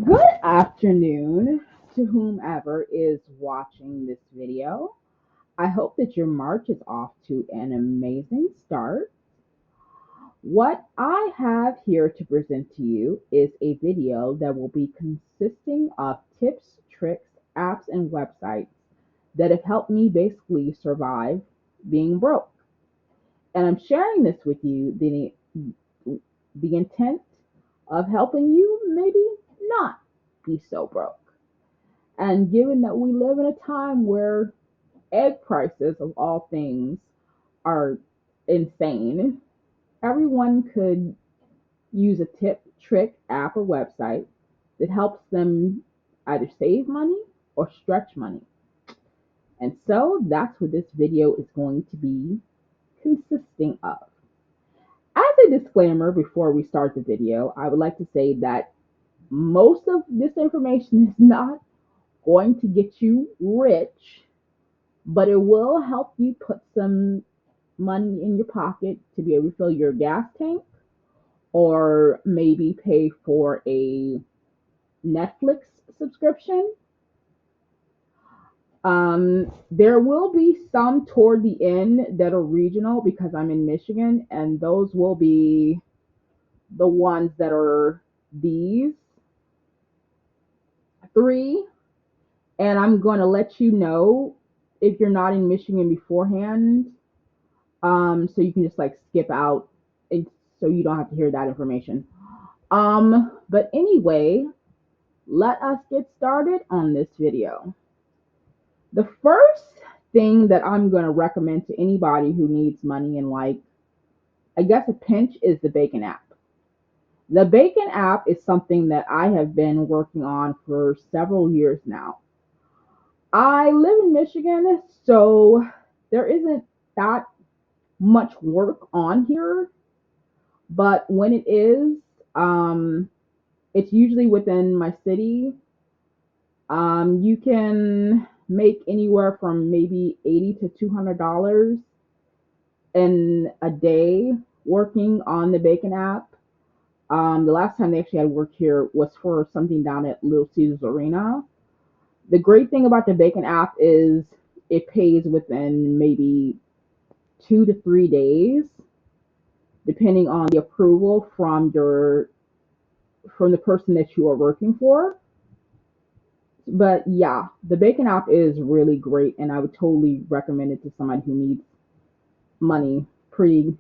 Good afternoon to whomever is watching this video. I hope that your March is off to an amazing start. What I have here to present to you is a video that will be consisting of tips, tricks, apps, and websites that have helped me basically survive being broke. And I'm sharing this with you the intent of helping you maybe not be so broke. And given that we live in a time where egg prices of all things are insane, everyone could use a tip, trick, app, or website that helps them either save money or stretch money. And so that's what this video is going to be consisting of. As a disclaimer, before we start the video, I would like to say that most of this information is not going to get you rich, but it will help you put some money in your pocket to be able to fill your gas tank or maybe pay for a Netflix subscription. There will be some toward the end that are regional because I'm in Michigan, and those will be the ones that are these three. And I'm going to let you know if you're not in Michigan beforehand, so you can just like skip out, and so you don't have to hear that information. But anyway, let us get started on this video. The first thing that I'm going to recommend to anybody who needs money in like, I guess a pinch is the Bacon app. The Bacon app is something that I have been working on for several years now. I live in Michigan, so there isn't that much work on here, but when it is, um, it's usually within my city. You can make anywhere from maybe $80 to $200 in a day working on the Bacon app. The last time they actually had work here was for something down at Little Caesars Arena. The great thing about the Bacon app is it pays within maybe 2 to 3 days, depending on the approval from the person that you are working for. But yeah, the Bacon app is really great, and I would totally recommend it to somebody who needs money pretty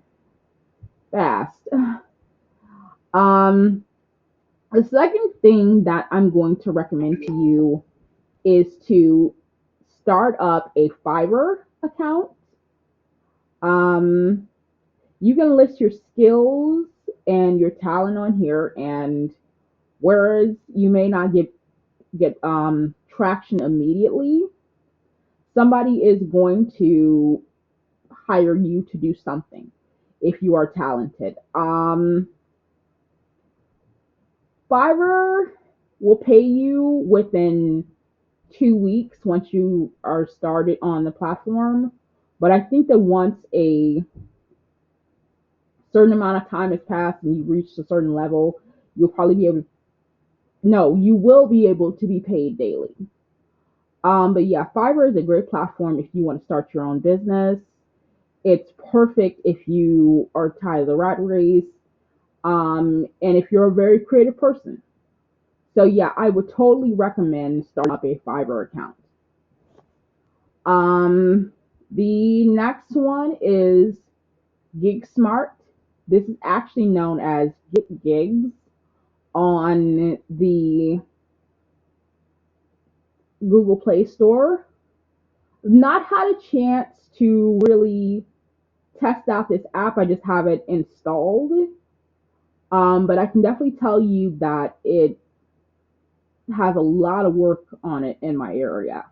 fast. Um, the second thing that I'm going to recommend to you is to start up a Fiverr account. Um, you can list your skills and your talent on here, and whereas you may not get traction immediately, somebody is going to hire you to do something if you are talented. Fiverr will pay you within 2 weeks once you are started on the platform. But I think that once a certain amount of time has passed and you've reached a certain level, you'll probably be able to, no, you will be able to be paid daily. But yeah, Fiverr is a great platform if you want to start your own business. It's perfect if you are tired of the rat race, and if you're a very creative person. So yeah, I would totally recommend starting up a Fiverr account. Um, the next one is GigSmart. This is actually known as Get Gigs on the Google Play Store. Not had a chance to really test out this app. I just have it installed. But I can definitely tell you that it has a lot of work on it in my area.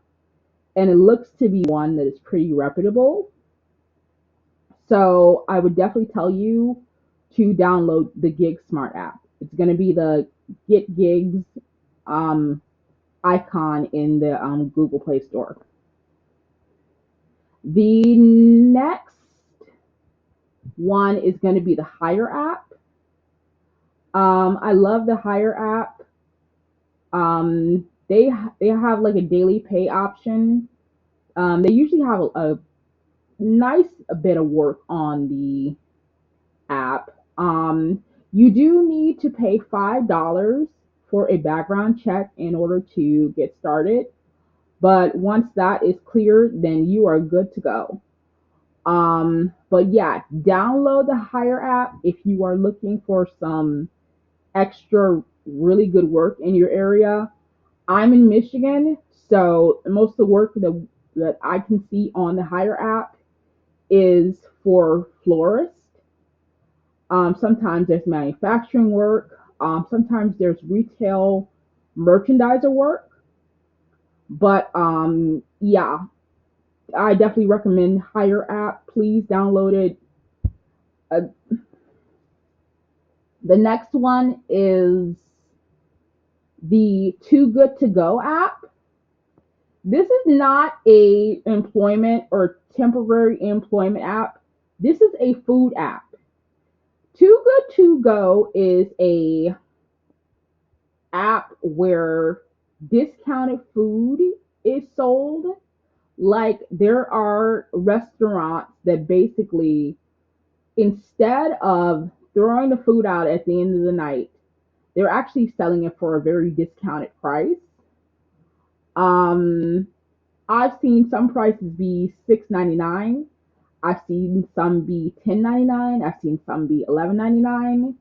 And it looks to be one that is pretty reputable. So I would definitely tell you to download the Gig Smart app. It's going to be the Get Gigs um, icon in the Google Play Store. The next one is going to be the Hire app. I love the Hire app. They have like a daily pay option. They usually have a nice bit of work on the app. You do need to pay $5 for a background check in order to get started. But once that is cleared, then you are good to go. But yeah, download the Hire app if you are looking for some extra really good work in your area. I'm in Michigan, so most of the work that I can see on the Hire app is for florists. Sometimes there's manufacturing work. Sometimes there's retail merchandiser work. But yeah, I definitely recommend Hire app. Please download it. Uh, the next one is the Too Good to Go app. This is not a employment or temporary employment app. This is a food app. Too Good to Go is a app where discounted food is sold. Like there are restaurants that basically, instead of throwing the food out at the end of the night, they're actually selling it for a very discounted price. Um, I've seen some prices be $6.99. I've seen some be $10.99. I've seen some be $11.99.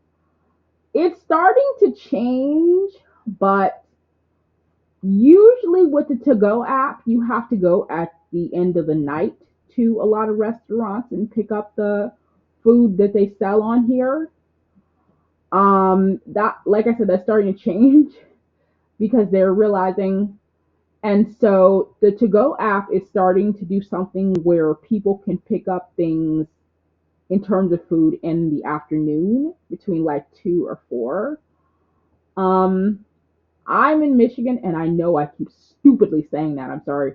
It's starting to change, but usually with the to go app, you have to go at the end of the night to a lot of restaurants and pick up the food that they sell on here. That, like I said, that's starting to change because they're realizing. And so the to go app is starting to do something where people can pick up things in terms of food in the afternoon between like 2 or 4. Um, I'm in Michigan, and I know I keep stupidly saying that. I'm sorry.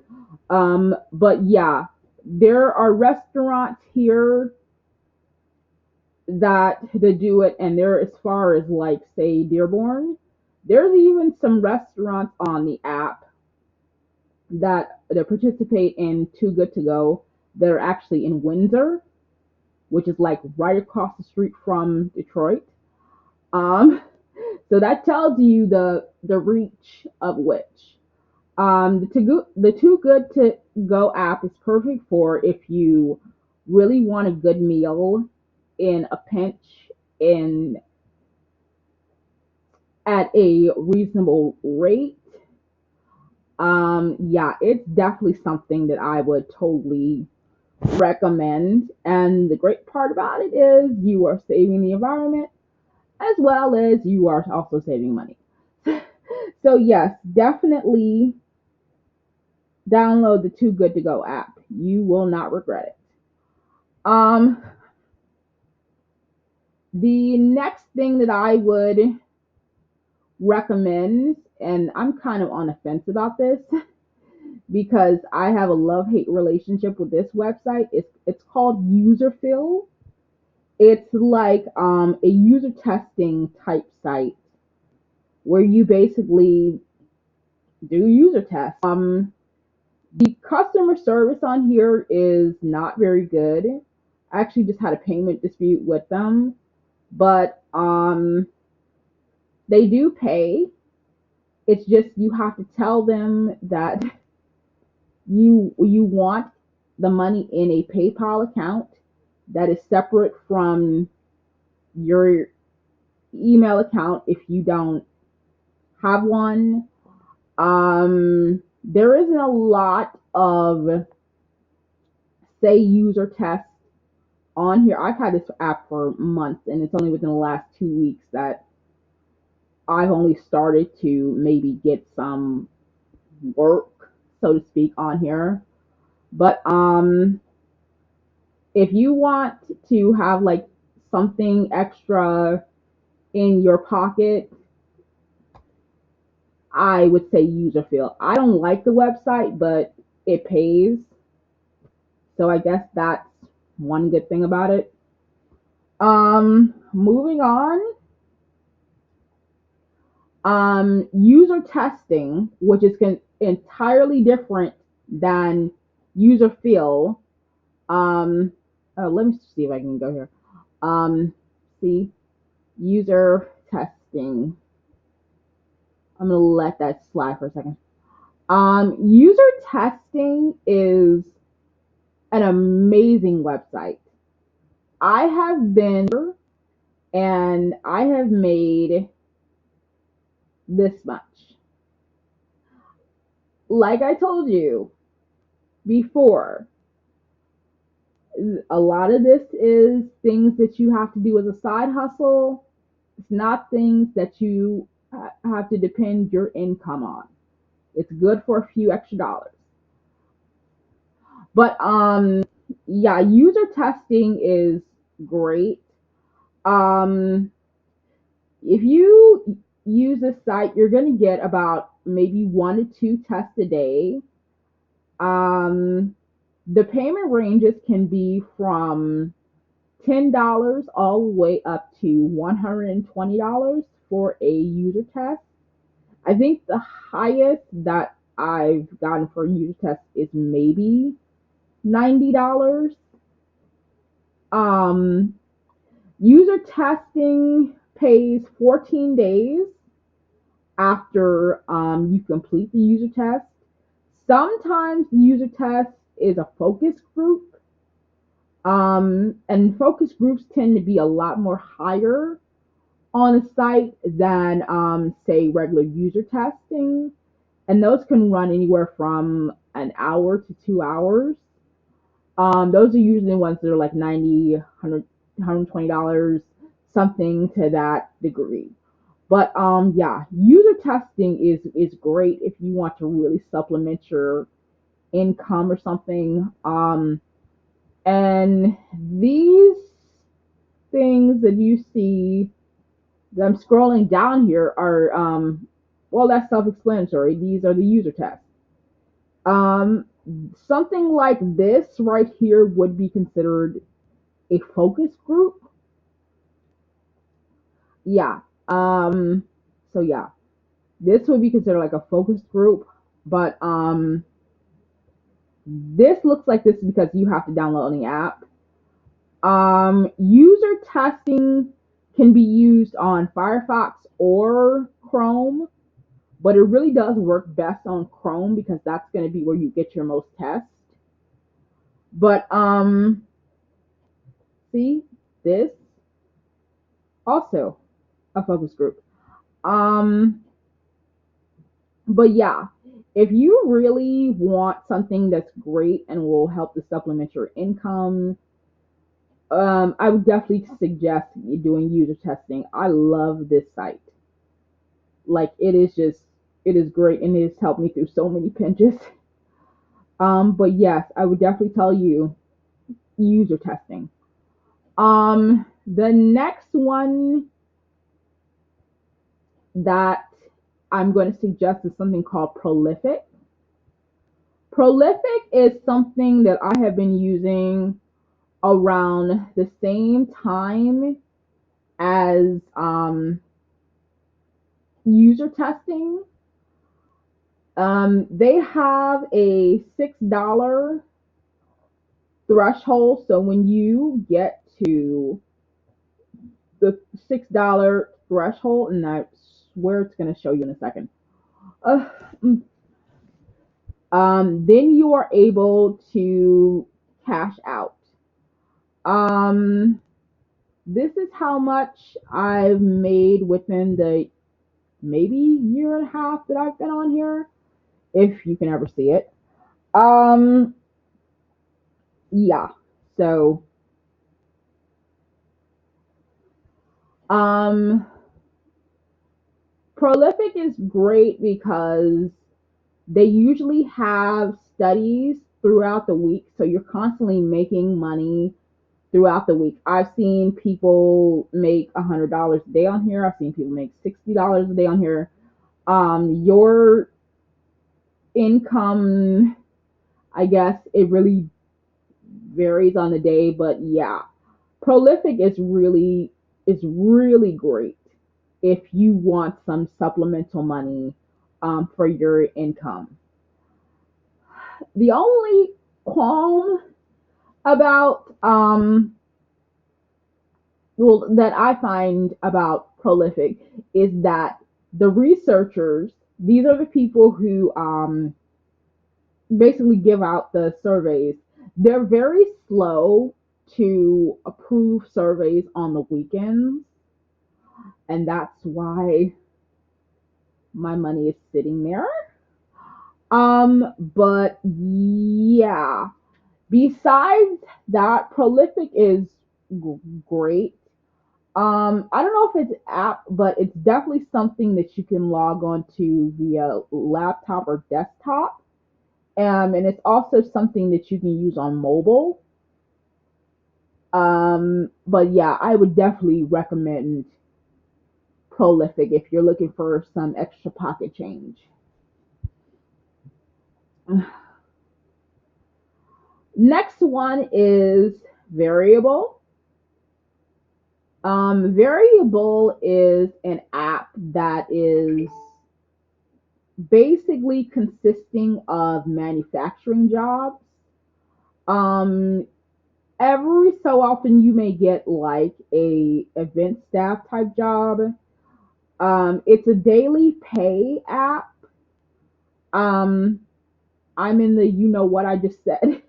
But yeah, there are restaurants here that do it, and they're as far as like say Dearborn. There's even some restaurants on the app that participate in Too Good to Go that are actually in Windsor, which is like right across the street from Detroit. Um, so that tells you the reach of which. The Too Good to Go app is perfect for if you really want a good meal in a pinch in at a reasonable rate. Yeah, it's definitely something that I would totally recommend. And the great part about it is you are saving the environment as well as you are also saving money. So yes, definitely download the Too Good to Go app. You will not regret it. Um, the next thing that I would recommend, and I'm kind of on the fence about this because I have a love-hate relationship with this website. It's called Userfill. It's like a user testing type site where you basically do user tests. The customer service on here is not very good. I actually just had a payment dispute with them, but they do pay. It's just you have to tell them that you want the money in a PayPal account that is separate from your email account if you don't have one. There isn't a lot of say user tests on here. I've had this app for months, and it's only within the last 2 weeks that I've only started to maybe get some work, so to speak, on here. But if you want to have like something extra in your pocket, I would say Userfield. I don't like the website, but it pays, so I guess that's one good thing about it. Moving on. User testing, which is entirely different than user fill. Um, Let me see if I can go here. See, user testing. I'm gonna let that slide for a second. User testing is an amazing website. I have been and I have made this much. Like I told you before, a lot of this is things that you have to do as a side hustle. It's not things that you have to depend your income on. It's good for a few extra dollars. But yeah, user testing is great. Um if you use this site, you're going to get about maybe 1 to 2 tests a day. Um the payment ranges can be from $10 all the way up to $120 for a user test. I think the highest that I've gotten for a user test is maybe $90. Um, User testing pays 14 days after you complete the user test. Sometimes the user test is a focus group, and focus groups tend to be a lot more higher on a site than, say, regular user testing. And those can run anywhere from an hour to 2 hours. Those are usually the ones that are like 90, 100, $120, something to that degree. But yeah, user testing is great if you want to really supplement your income or something. And these things that you see that I'm scrolling down here are, well, that's self-explanatory. These are the user tests. Um, Something like this right here would be considered a focus group. Yeah. So yeah, this would be considered like a focus group, but this looks like this because you have to download the app. User testing can be used on Firefox or Chrome, but it really does work best on Chrome because that's going to be where you get your most tests. But see, this also a focus group. Um, but yeah, if you really want something that's great and will help to supplement your income, I would definitely suggest doing user testing. I love this site. Like it is great and it has helped me through so many pinches. But yes, I would definitely tell you user testing. The next one that I'm going to suggest is something called Prolific. Prolific is something that I have been using around the same time as user testing. They have a $6 threshold. So when you get to the $6 threshold, and I swear it's going to show you in a second, uh, then you are able to cash out. Um, this is how much I've made within the maybe year and a half that I've been on here, if you can ever see it. Um, yeah. So, um, Prolific is great because they usually have studies throughout the week, so you're constantly making money throughout the week. I've seen people make $100 a day on here. I've seen people make $60 a day on here. Your income, I guess it really varies on the day, but yeah, Prolific is really great. if you want some supplemental money for your income. The only qualm about well that I find about Prolific is that the researchers, these are the people who basically give out the surveys. They're very slow to approve surveys on the weekends, and that's why my money is sitting there. But yeah, besides that, Prolific is great. I don't know if it's app, but it's definitely something that you can log on to via laptop or desktop. And it's also something that you can use on mobile. But yeah, I would definitely recommend Prolific if you're looking for some extra pocket change. Next one is Variable. Variable is an app that is basically consisting of manufacturing jobs. Um, every so often you may get like a event staff type job. It's a daily pay app. Um, I'm in the you know what I just said.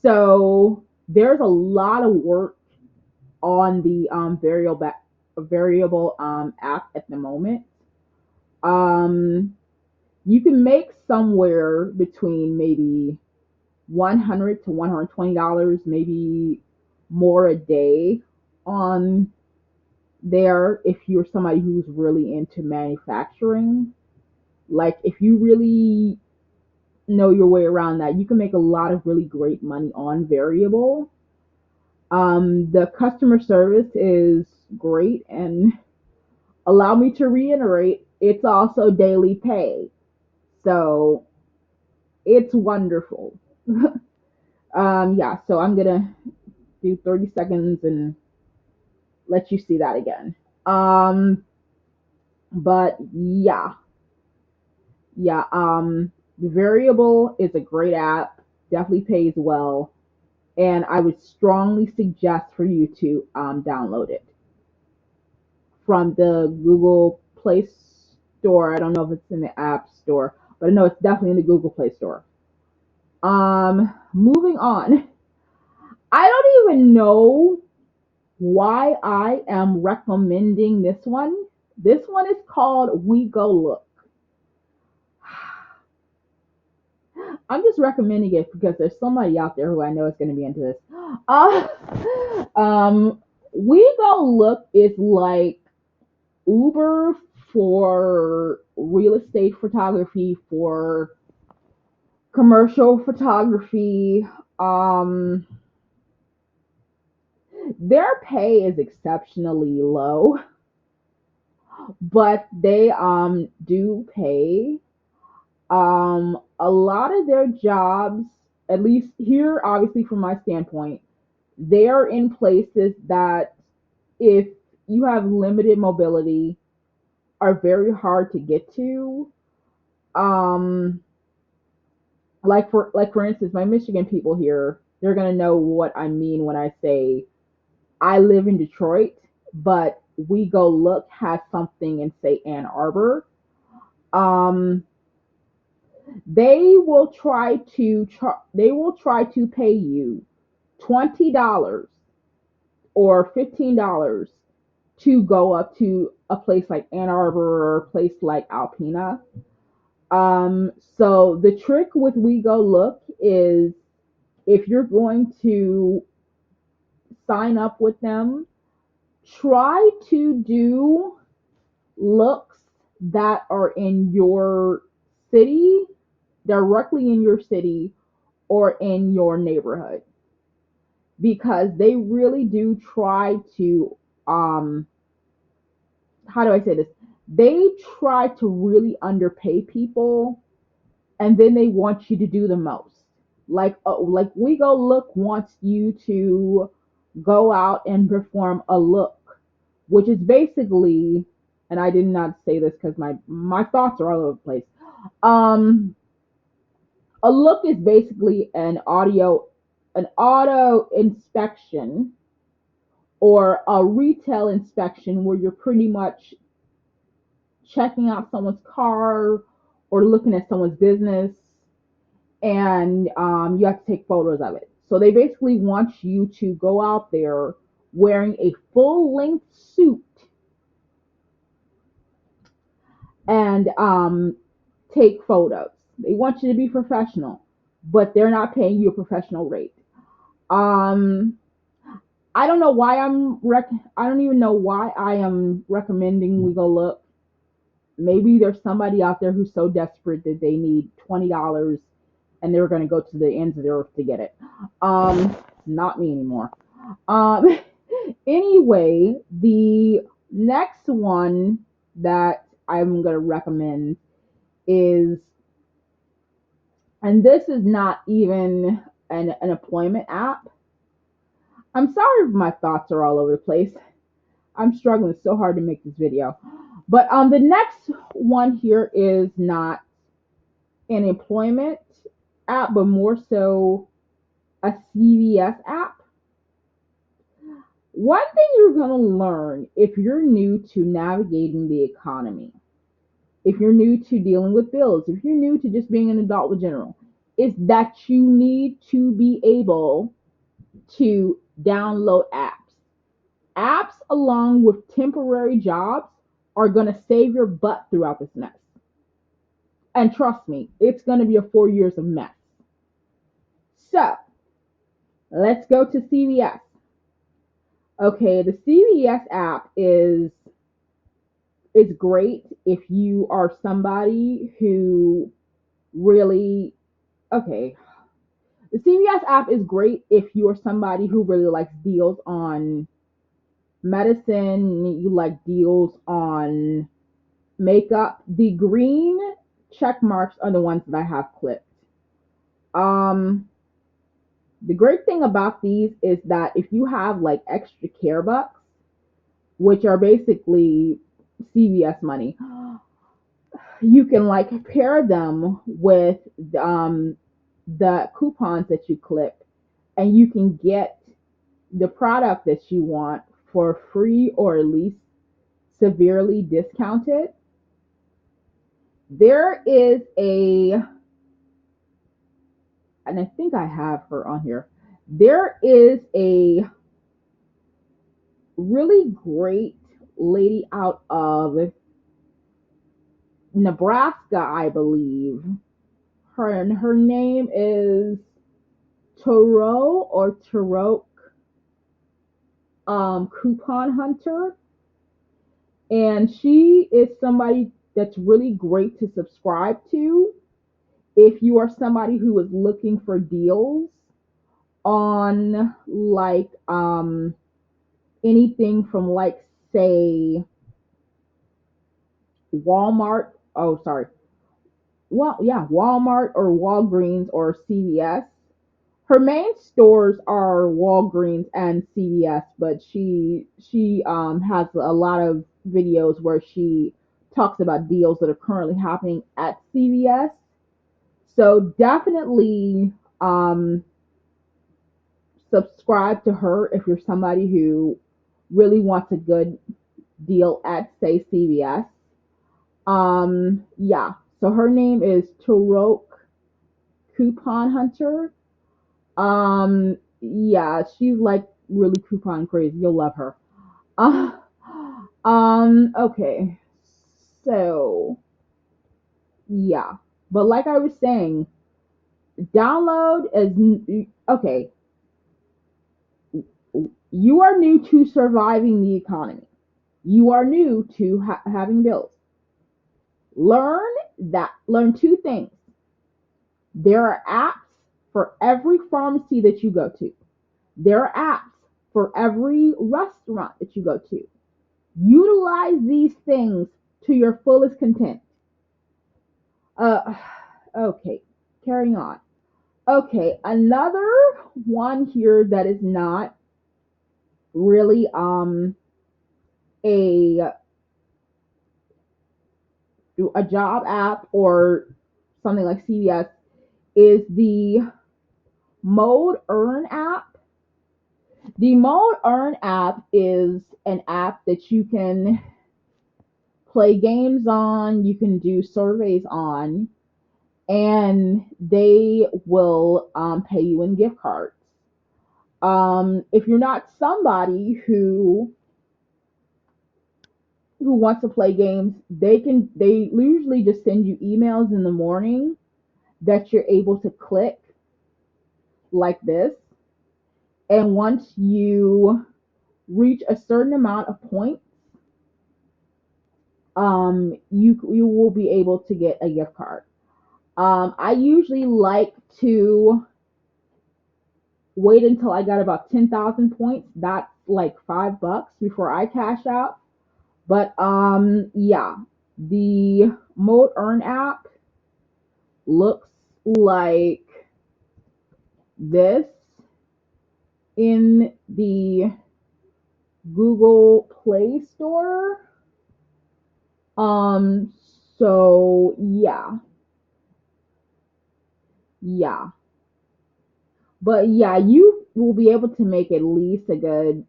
So there's a lot of work on the variable app at the moment. Um, you can make somewhere between maybe $100 to $120, maybe more a day on there if you're somebody who's really into manufacturing. Like if you really know your way around that, you can make a lot of really great money on variable. The customer service is great, and allow me to reiterate, it's also daily pay. So it's wonderful. Yeah, so I'm gonna do 30 seconds and let you see that again. Um, but Variable is a great app, definitely pays well, and I would strongly suggest for you to download it from the Google Play Store. I don't know if it's in the App Store, but I know it's definitely in the Google Play Store. Moving on. I don't even know why I am recommending this one. This one is called We Go Look. I'm just recommending it because there's somebody out there who I know is going to be into this. Uh, um, We Go Look is like Uber for real estate photography, for commercial photography. Um, their pay is exceptionally low, but they do pay. A lot of their jobs, at least here, obviously from my standpoint, they're in places that if you have limited mobility are very hard to get to. Um, like for instance, my Michigan people here, they're gonna know what I mean when I say I live in Detroit, but We Go Look has something in say Ann Arbor. Um, they will try to pay you $20 or $15 to go up to a place like Ann Arbor or a place like Alpena. So the trick with We Go Look is if you're going to sign up with them, try to do looks that are in your city, directly in your city or in your neighborhood, because they really do try to how do I say this? They try to really underpay people, and then they want you to do the most. Like We Go Look wants you to go out and perform a look, which is basically and I did not say this because my thoughts are all over the place. Um, a look is basically an auto inspection or a retail inspection where you're pretty much checking out someone's car or looking at someone's business, and you have to take photos of it. So they basically want you to go out there wearing a full length suit and take photos. They want you to be professional, but they're not paying you a professional rate. Um, I don't know why I don't even know why I am recommending we go look. Maybe there's somebody out there who's so desperate that they need $20 and they're going to go to the ends of the earth to get it. Not me anymore. Um, anyway, the next one that I'm going to recommend is, and this is not even an employment app. I'm sorry if my thoughts are all over the place. I'm struggling so hard to make this video. But the next one here is not an employment app, but more so a CVS app. One thing you're going to learn if you're new to navigating the economy, if you're new to dealing with bills, if you're new to just being an adult in general, is that you need to be able to download apps. Apps, along with temporary jobs, are going to save your butt throughout this mess. And trust me, it's going to be a 4 years of mess. So let's go to CVS. Okay, the CVS app is great if you are somebody who really, okay. The CVS app is great if you are somebody who really likes deals on medicine, you like deals on makeup. The green check marks are the ones that I have clicked. Um, the great thing about these is that if you have like extra care bucks, which are basically CVS money, you can like pair them with the coupons that you click, and you can get the product that you want for free or at least severely discounted. There is and I think I have her on here. There is a really great lady out of Nebraska, I believe. Her name is Toro or Tarok Coupon Hunter, and she is somebody that's really great to subscribe to if you are somebody who is looking for deals on like anything from like say Walmart. Oh, sorry. Well, yeah, Walmart or Walgreens or CVS. Her main stores are Walgreens and CVS, but she has a lot of videos where she talks about deals that are currently happening at CVS. So definitely subscribe to her if you're somebody who really wants a good deal at say CVS. Yeah. So her name is Tarok Coupon Hunter. Yeah, she's like really coupon crazy. You'll love her. Uh, okay. So, yeah. But like I was saying, download is okay. You are new to surviving the economy. You are new to having bills. Learn two things. There are apps for every pharmacy that you go to. There are apps for every restaurant that you go to. Utilize these things to your fullest content. Uh, okay, carrying on. Okay, another one here that is not really a a job app or something like CVS is the Mode Earn app. The Mode Earn app is an app that you can play games on, you can do surveys on, and they will pay you in gift cards. If you're not somebody who wants to play games, they usually just send you emails in the morning that you're able to click like this. And once you reach a certain amount of points, you will be able to get a gift card. I usually like to wait until I got about 10,000 points. That's like $5 before I cash out. But yeah, the Mode Earn app looks like this in the Google Play Store. Um, so yeah. But yeah, you will be able to make at least a good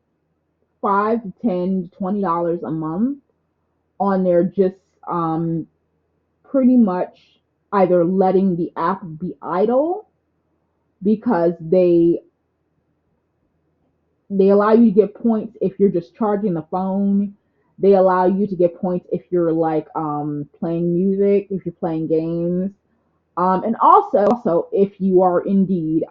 5 to 10 to $20 a month on there, just pretty much either letting the app be idle because they allow you to get points if you're just charging the phone. They allow you to get points if you're like playing music, if you're playing games. And also if you are indeed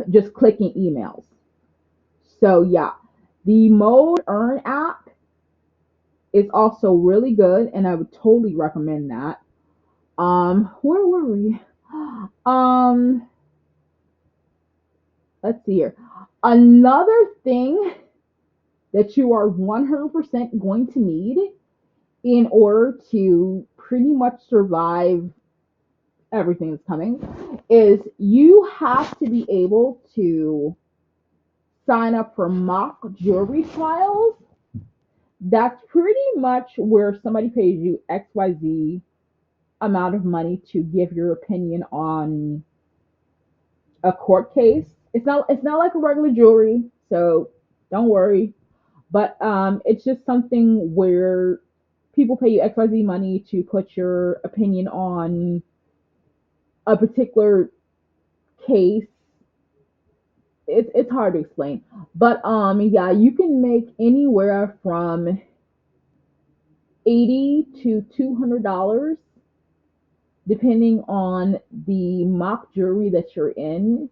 just clicking emails. So yeah, the Mode Earn app is also really good, and I would totally recommend that. Where were we? Um, let's see here. Another thing that you are 100% going to need in order to pretty much survive everything that's coming is you have to be able to sign up for mock jewelry trials. That's pretty much where somebody pays you XYZ amount of money to give your opinion on a court case. It's not like a regular jewelry, so don't worry. But it's just something where people pay you XYZ money to put your opinion on a particular case. It's hard to explain. But yeah, you can make anywhere from 80 to $200 depending on the mock jewelry that you're in.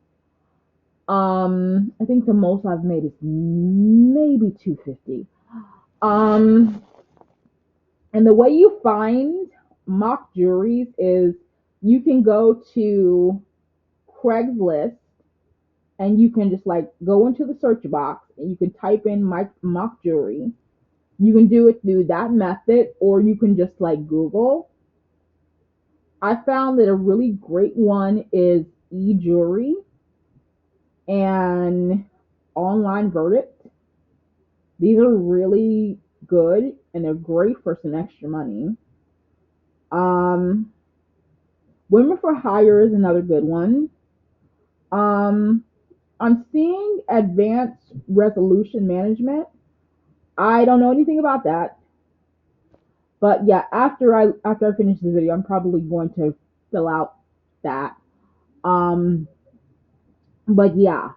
I think the most I've made is maybe 250. Um, and the way you find mock jewelries is you can go to Craigslist and you can just like go into the search box and you can type in mock jewelry. You can do it through that method, or you can just like Google. I found that a really great one is eJewelry and Online Verdict. These are really good and they're great for some extra money. Um, Women for Hire is another good one. Um, I'm seeing Advanced Resolution Management. I don't know anything about that, but yeah, after I finish this video, I'm probably going to fill out that. Um, but yeah,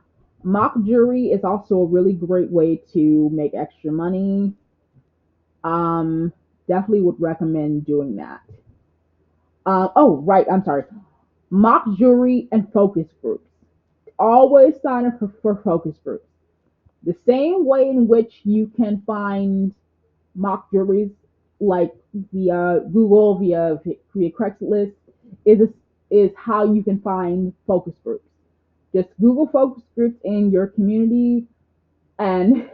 mock jewelry is also a really great way to make extra money. Um, Definitely would recommend doing that. Oh, right. I'm sorry. Mock jewelry and focus groups. Always sign up for focus groups. The same way in which you can find mock jewelries like via Google, via Craigslist, is is how you can find focus groups. Just Google focus groups in your community and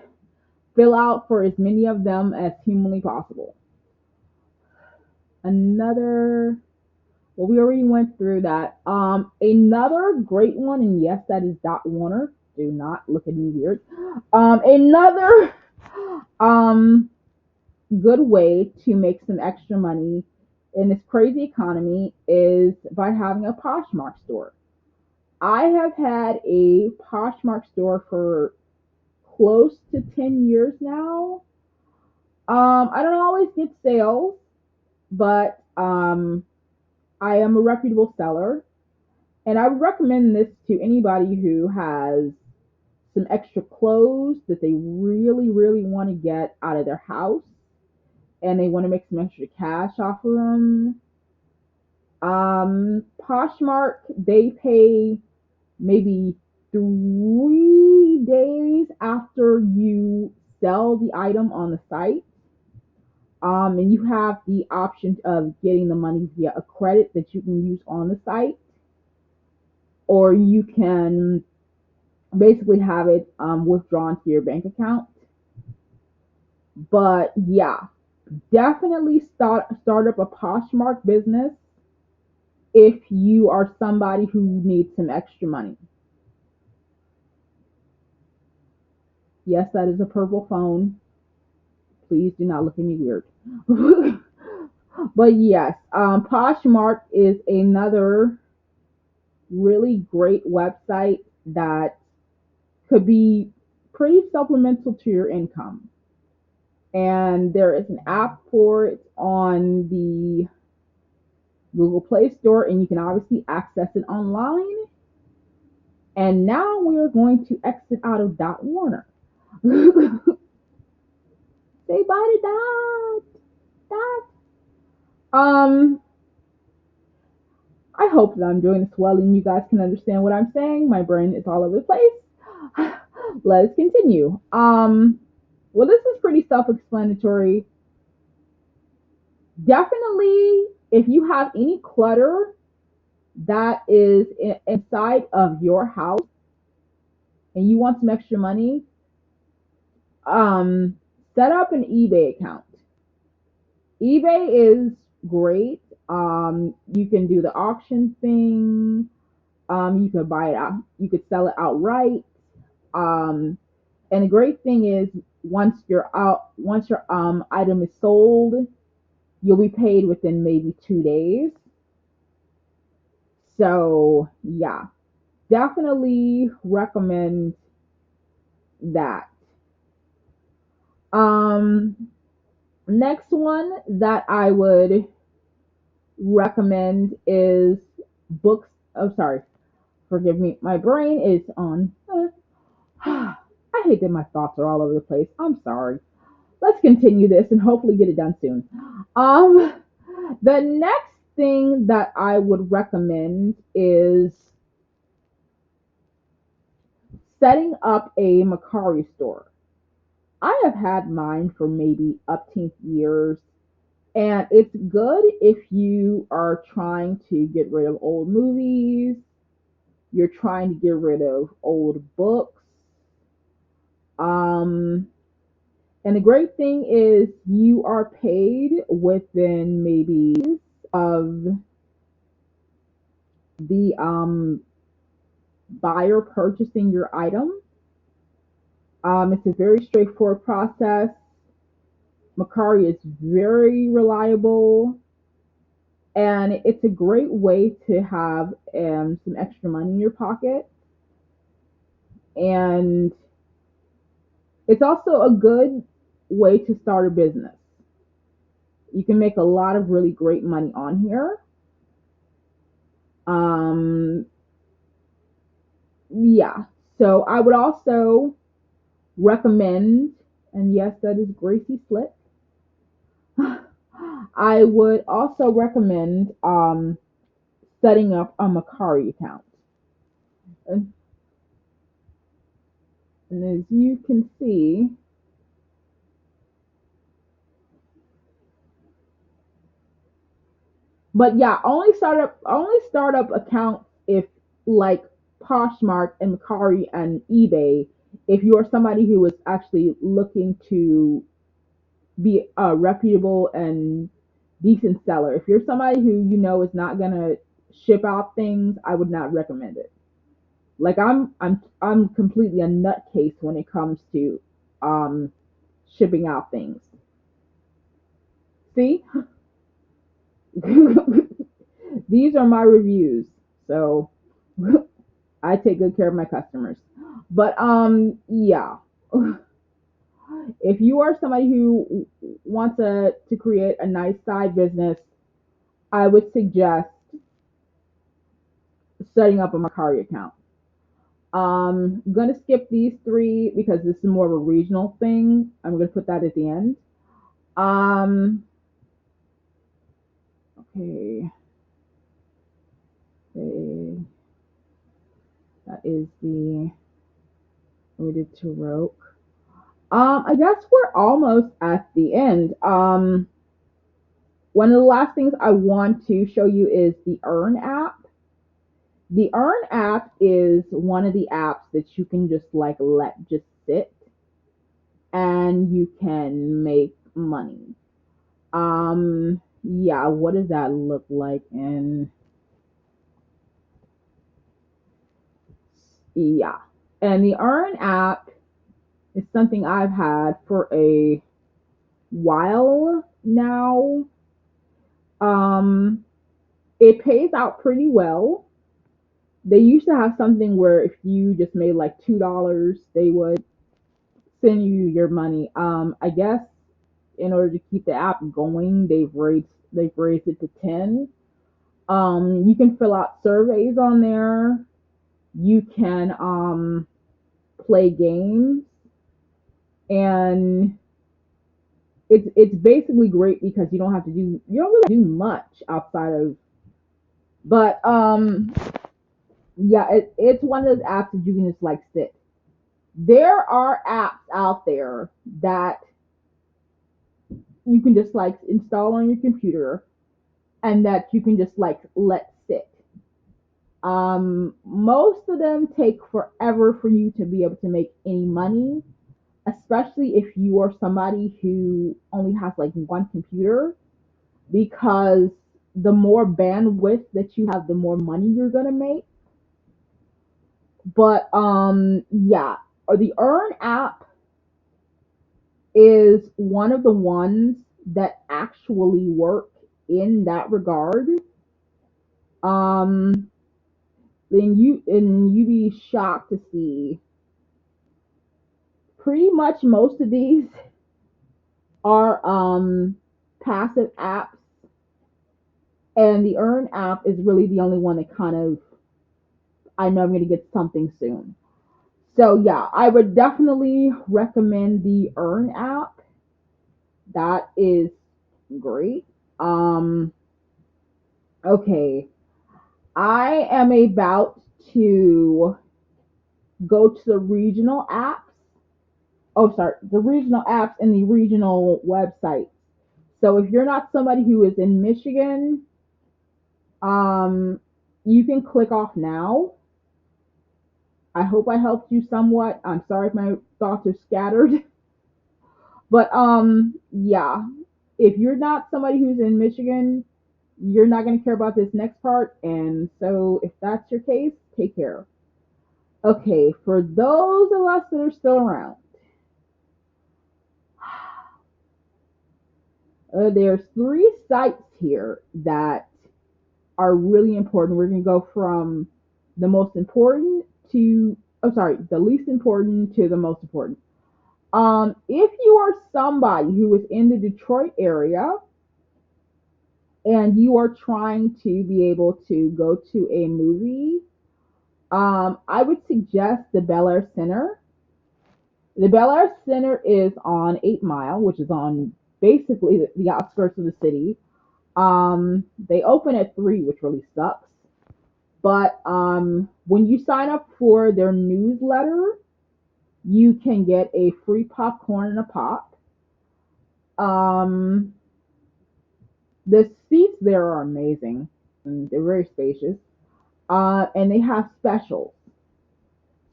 fill out for as many of them as humanly possible. Another Well, we already went through that. Another great one, and yes, that is Dot Warner. Do not look at me weird. Another um, good way to make some extra money in this crazy economy is by having a Poshmark store. I have had a Poshmark store for close to 10 years now. I don't always get sales, but I am a reputable seller, and I would recommend this to anybody who has some extra clothes that they really, really want to get out of their house and they want to make some extra cash off of them. Poshmark, they pay maybe 3 days after you sell the item on the site. And you have the option of getting the money via a credit that you can use on the site, or you can basically have it withdrawn to your bank account. But yeah, definitely start up a Poshmark business if you are somebody who needs some extra money. Yes, that is a purple phone. Please do not look at me weird. But yes, Poshmark is another really great website that could be pretty supplemental to your income. And there is an app for it on the Google Play Store, and you can obviously access it online. And now we are going to exit out of Dot Warner. Say bye to Dot. Dot. Um, I hope that I'm doing this well and you guys can understand what I'm saying. My brain is all over the place. Let's continue. Well, this is pretty self-explanatory. Definitely, if you have any clutter that is inside of your house and you want some extra money, um, set up an eBay account. eBay is great. You can do the auction thing. You could buy it out. You could sell it outright. Um, and the great thing is, once your item is sold, you'll be paid within maybe 2 days. So yeah, definitely recommend that. Um, Next one that I would recommend is books. Oh, sorry, forgive me. My brain is on. I hate that my thoughts are all over the place. I'm sorry. Let's continue this and hopefully get it done soon. Um, the next thing that I would recommend is setting up a Macari store. I have had mine for maybe up to years, and it's good if you are trying to get rid of old movies, you're trying to get rid of old books. Um, and the great thing is you are paid within maybe of the buyer purchasing your item. It's a very straightforward process. Macari is very reliable, and it's a great way to have some extra money in your pocket. And it's also a good way to start a business. You can make a lot of really great money on here. Um, yeah. So I would also recommend, and yes, that is Gracie Slick. I would also recommend setting up a Macari account. And, and as you can see, but yeah, only startup accounts if like Poshmark and Macari and eBay. If you are somebody who is actually looking to be a reputable and decent seller, if you're somebody who you know is not gonna ship out things, I would not recommend it. Like I'm completely a nutcase when it comes to um shipping out things. See, these are my reviews. So I take good care of my customers. But yeah. If you are somebody who wants to create a nice side business, I would suggest setting up a Mercari account. I'm gonna skip these three because this is more of a regional thing. I'm gonna put that at the end. Um, okay, okay, that is the we did Tarok. I guess we're almost at the end. One of the last things I want to show you is the Earn app. The Earn app is one of the apps that you can just like let just sit and you can make money. Yeah, what does that look like in yeah. And the Earn app is something I've had for a while now. Um it pays out pretty well. They used to have something where if you just made like $2, they would send you your money. I guess in order to keep the app going, they've raised it to 10. You can fill out surveys on there. You can play games, and it's basically great because you don't really do much outside of. But yeah, it's one of those apps that you can just like sit. There are apps out there that you can just like install on your computer and that you can just like let sit. Most of them take forever for you to be able to make any money, especially if you are somebody who only has like one computer, because the more bandwidth that you have, the more money you're gonna make. But yeah, or the Earn app is one of the ones that actually work in that regard. Um, then you be shocked to see pretty much most of these are passive apps, and the Earn app is really the only one that kind of I know I'm going to get something soon. So yeah, I would definitely recommend the Earn app. That is great. Um, okay, I am about to go to the regional apps. Oh, sorry, the regional apps and the regional websites. So if you're not somebody who is in Michigan, um, you can click off now. I hope I helped you somewhat. I'm sorry if my thoughts are scattered. But yeah, if you're not somebody who's in Michigan, you're not going to care about this next part. And so if that's your case, take care. Okay, for those of us that are still around, there's three sites here that are really important. We're going to go from the most important to, oh, sorry, the least important to the most important. If you are somebody who is in the Detroit area and you are trying to be able to go to a movie, I would suggest the Bel Air Center. The Bel Air Center is on 8 Mile, which is on basically the outskirts of the city. They open at 3, which really sucks. But when you sign up for their newsletter, you can get a free popcorn and a pop. Um, the seats there are amazing. And they're very spacious. And they have specials.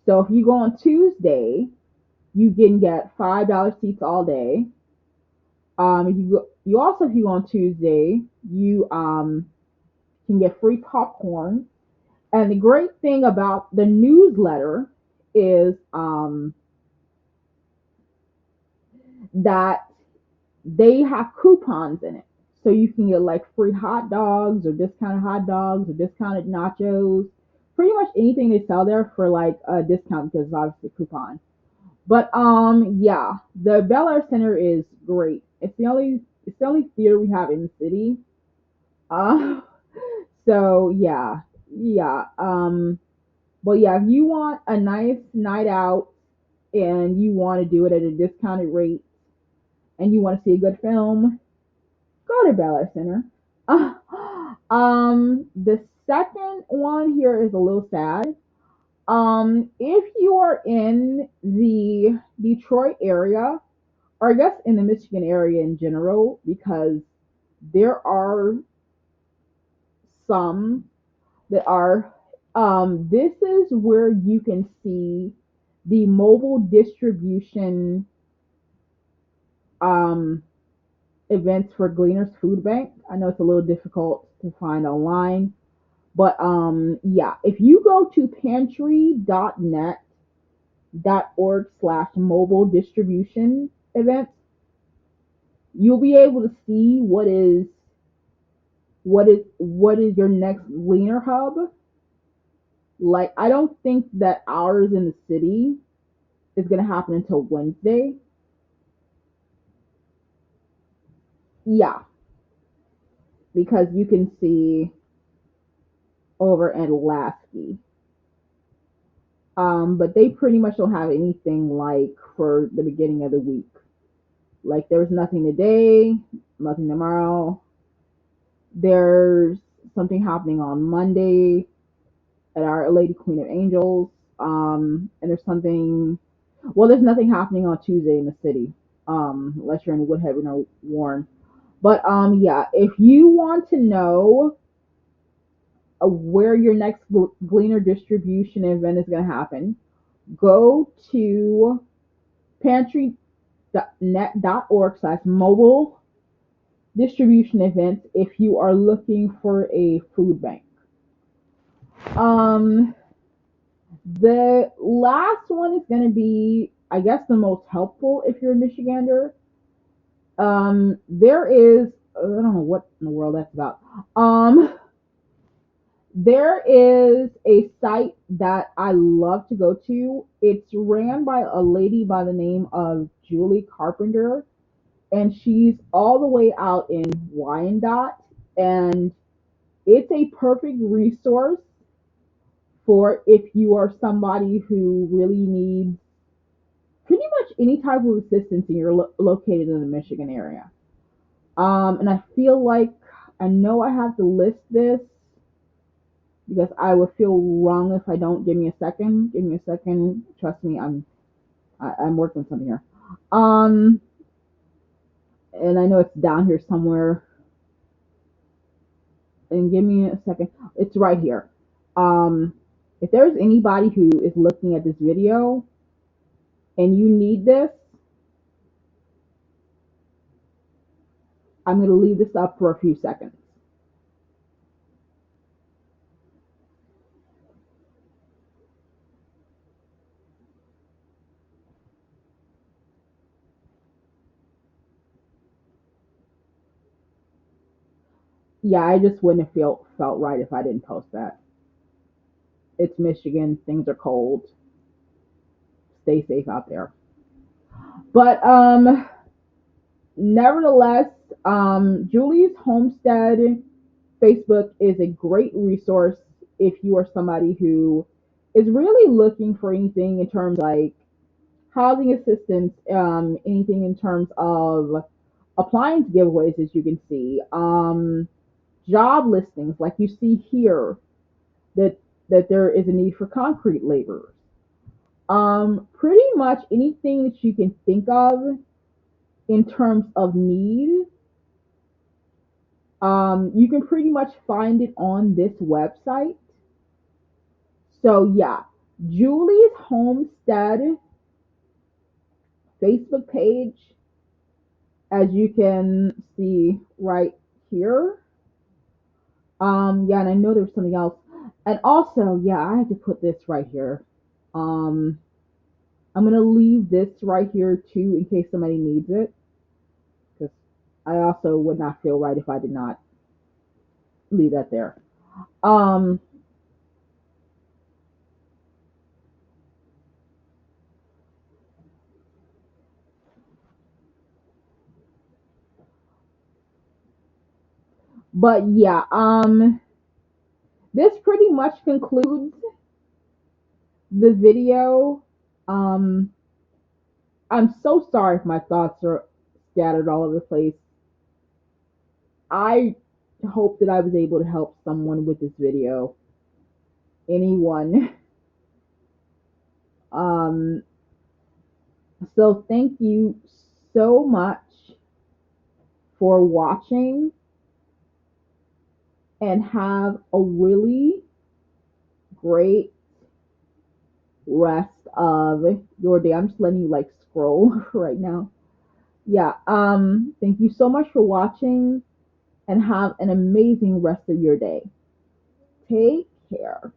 So if you go on Tuesday, you can get $5 seats all day. If you go on Tuesday, you can get free popcorn. And the great thing about the newsletter is that they have coupons in it. So you can get like free hot dogs or discounted hot dogs or discounted nachos. Pretty much anything they sell there for like a discount because it's obviously a coupon. But yeah, the Bel Air Center is great. It's the only theater we have in the city. Uh so yeah. Yeah. But yeah, if you want a nice night out and you want to do it at a discounted rate and you want to see a good film, go to Bel Air Center. Uh, the second one here is a little sad. If you are in the Detroit area, or I guess in the Michigan area in general, because there are some that are, this is where you can see the mobile distribution um, events for Gleaner's Food Bank. I know it's a little difficult to find online, but yeah, if you go to pantry.net.org/mobile distribution events, you'll be able to see what is your next Gleaner hub. Like, I don't think that ours in the city is gonna happen until Wednesday. Yeah, because you can see over in Lasky. But they pretty much don't have anything like for the beginning of the week. Like, there's nothing today, nothing tomorrow. There's something happening on Monday at Our Lady Queen of Angels. And there's something. Well, there's nothing happening on Tuesday in the city, unless you're in Woodhaven or Warren. But yeah, if you want to know where your next Gleaner distribution event is going to happen, go to pantry.net.org/mobile distribution events if you are looking for a food bank. Um, the last one is going to be, I guess, the most helpful if you're a Michigander. There is, I don't know what in the world that's about. There is a site that I love to go to. It's ran by a lady by the name of Julie Carpenter, and she's all the way out in Wyandotte, and it's a perfect resource for if you are somebody who really needs pretty much any type of assistance and you're located in the Michigan area. And I feel like I know I have to list this because I would feel wrong if I don't. Give me a second. Give me a second. Trust me, I'm working something here. Um, and I know it's down here somewhere. And give me a second. It's right here. Um, if there's anybody who is looking at this video and you need this, I'm going to leave this up for a few seconds. Yeah, I just wouldn't have felt right if I didn't post that. It's Michigan. Things are cold. Stay safe out there. But nevertheless, Julie's Homestead Facebook is a great resource if you are somebody who is really looking for anything in terms like housing assistance, anything in terms of appliance giveaways, as you can see, job listings, like you see here, that there is a need for concrete laborers. Pretty much anything that you can think of in terms of need, you can pretty much find it on this website. So yeah, Julie's Homestead Facebook page, as you can see right here. Yeah, and I know there was something else. And also, yeah, I had to put this right here. Um, I'm gonna leave this right here too in case somebody needs it, because I also would not feel right if I did not leave that there. Um, but yeah, this pretty much concludes the video. Um, I'm so sorry if my thoughts are scattered all over the place. I hope that I was able to help someone with this video. Anyone. Um, so thank you so much for watching and have a really great rest of your day. I'm just letting you like scroll right now. Yeah, thank you so much for watching and have an amazing rest of your day. Take care.